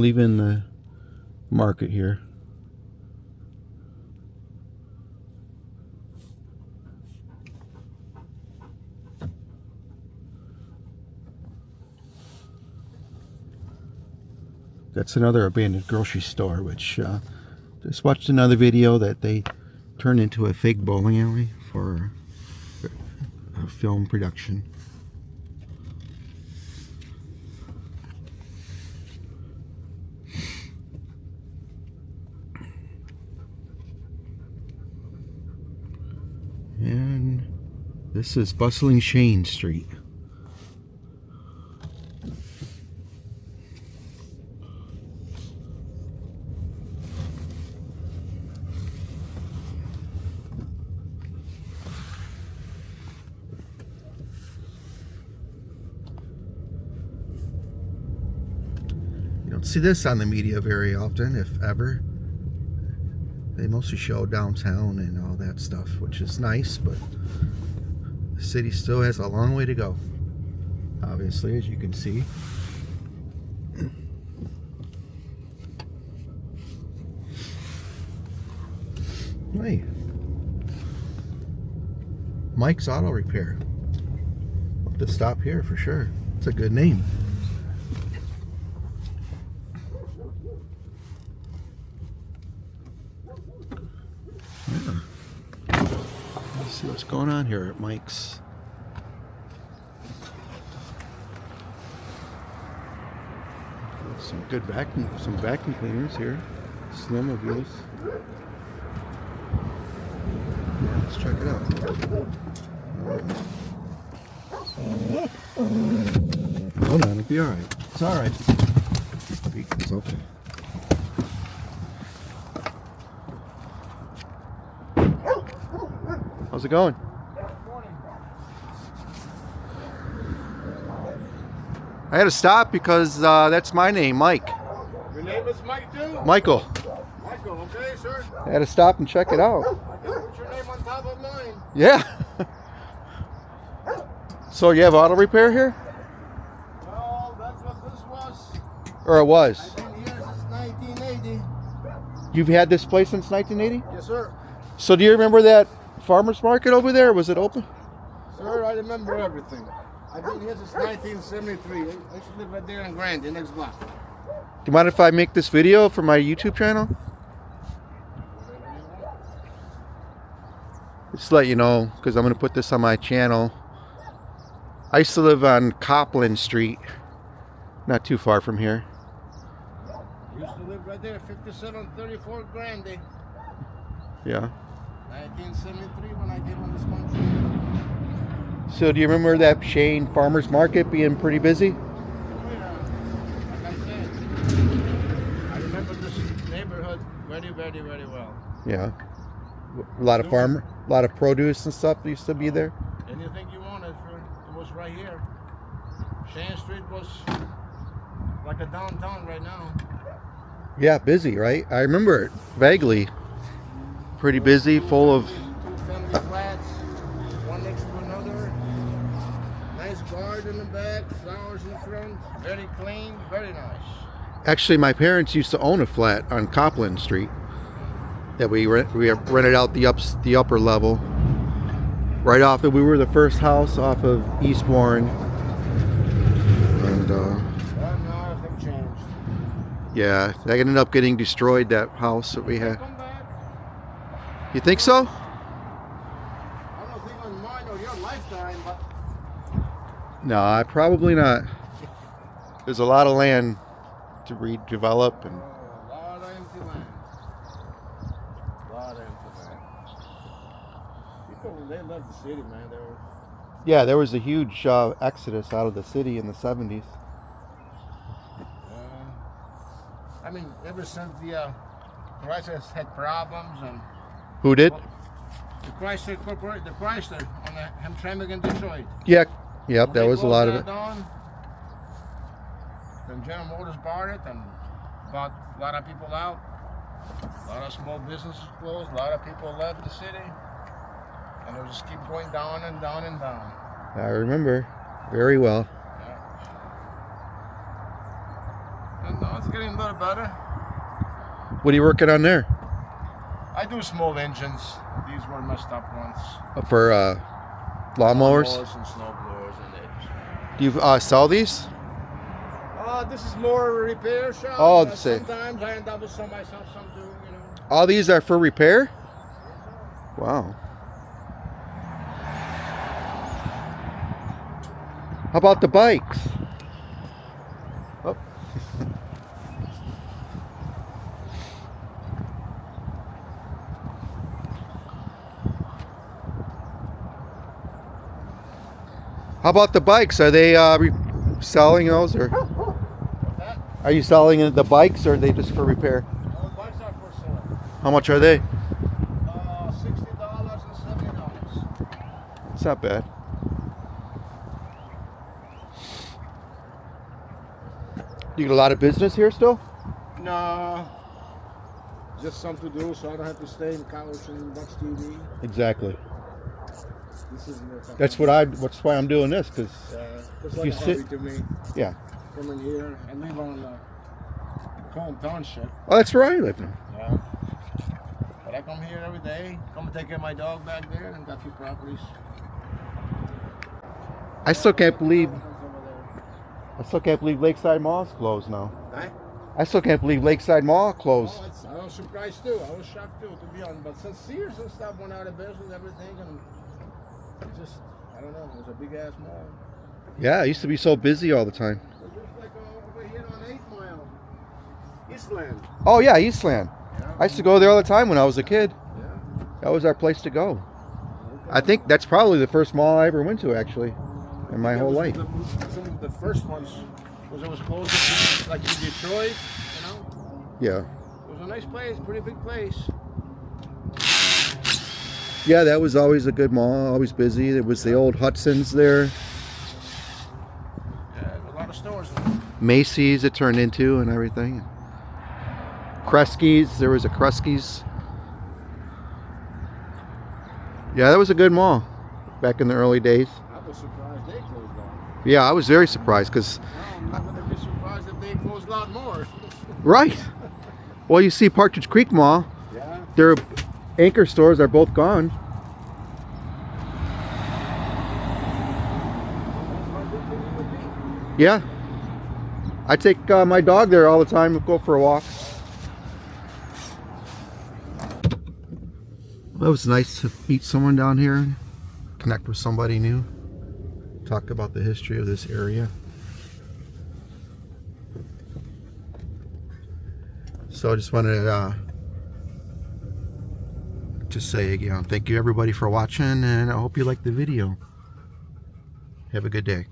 leaving the market here. That's another abandoned grocery store, which just watched another video that they turned into a fake bowling alley for a film production. And this is bustling Chene Street. You don't see this on the media very often, if ever. They mostly show downtown and all that stuff, which is nice, but the city still has a long way to go, obviously, as you can see. Hey, Mike's Auto Repair. Have to stop here for sure. It's a good name. Let's see what's going on here at Mike's. Some good vacuum cleaners here. Snowmobiles. Yeah, let's check it out. Hold on, it'll be alright. It's alright. It's okay. How's it going? I had to stop because that's my name, Mike. Your name is Mike too? Michael. Michael, okay, sir. I had to stop and check it out. I can put your name on top of mine. Yeah. So you have auto repair here? Well, that's what this was. Or it was? I've been here since 1980. You've had this place since 1980? Yes, sir. So do you remember that farmer's market over there? Was it open? Sir, I remember everything. I've been here since 1973. I used to live right there in Grand, the next block. Do you mind if I make this video for my YouTube channel? Just to let you know, because I'm going to put this on my channel. I used to live on Copland Street, not too far from here. Used to live right there, 5734 Grand. Yeah. 1973 when I came on this country. So do you remember that Chene Farmers Market being pretty busy? Oh yeah, like I said, I remember this neighborhood very, very, very well. Yeah. A lot of produce and stuff used to be there. Anything you wanted, it was right here. Chene Street was like a downtown right now. Yeah, busy, right? I remember it vaguely. Pretty busy, full of... Two family flats, one next to another. Nice garden in the back, flowers in the front. Very clean, very nice. Actually, my parents used to own a flat on Copland Street that we rented out the upper level. Right off we were the first house off of East Warren. And Well, now everything changed. yeah, that ended up getting destroyed, that house that we had. Come back. You think so? I don't think on mine or your lifetime, but No, probably not. There's a lot of land to redevelop and a lot of empty land. A lot of empty land. People, they left the city, man. They were, yeah, there was a huge exodus out of the city in the 70s. I mean, ever since the Chrysler had problems and Who did? the Chrysler Corporation, the Chrysler on the Hamtramck in Detroit. Yeah, yep, When that they was a lot of closed it. that down, then General Motors bought it and bought a lot of people out. A lot of small businesses closed. A lot of people left the city, and it would just keep going down and down and down. I remember very well. And now it's getting a little bit better. What are you working on there? I do small engines. These were messed up ones. For lawnmowers? Lawnmowers and snow blowers and it. Do you sell these? This is more a repair shop. Oh, sometimes I end up with some myself, some do, you know. All these are for repair? Wow. How about the bikes? Oh. How about the bikes? Are they selling those, or are you selling the bikes, or are they just for repair? All bikes are for sale. How much are they? $60 and $70. It's not bad. You get a lot of business here still? No, just something to do, so I don't have to stay in the couch and watch TV. Exactly. This is more fun. That's why I'm doing this, because it's if like you a sit- hobby to me. yeah. Coming here and live on Colton Township. Oh, that's where I live now. Yeah. But I come here every day. Come and take care of my dog back there and got a few properties. I still can't believe Over there. Lakeside Mall's closed now. Huh? I still can't believe Lakeside Mall closed. Oh, I was surprised too. I was shocked too, to be honest. But since Sears and stuff went out of business, everything, and it just, I don't know, it was a big ass mall. Yeah, it used to be so busy all the time. It was just like over here on 8 Mile, Eastland. Oh yeah, Eastland. Yeah. I used to go there all the time when I was a kid. Yeah. That was our place to go. I think that's probably the first mall I ever went to, actually, in my whole life. Some of the first ones was it was close to like in Detroit, you know. Yeah. It was a nice place, pretty big place. Yeah, that was always a good mall, always busy. There was the old Hudson's there. Yeah, a lot of stores there. Macy's it turned into and everything. Kresge's, there was a Kresge's. Yeah, that was a good mall back in the early days. I was surprised they closed down. Yeah, I was very surprised because, Now I'm not gonna be surprised if they closed a lot more. right. Well, you see Partridge Creek Mall, Yeah. their anchor stores are both gone. Yeah. I take my dog there all the time, go for a walk. Well, it was nice to meet someone down here, connect with somebody new, talk about the history of this area. So I just wanted to just say again, thank you everybody for watching, and I hope you liked the video. Have a good day.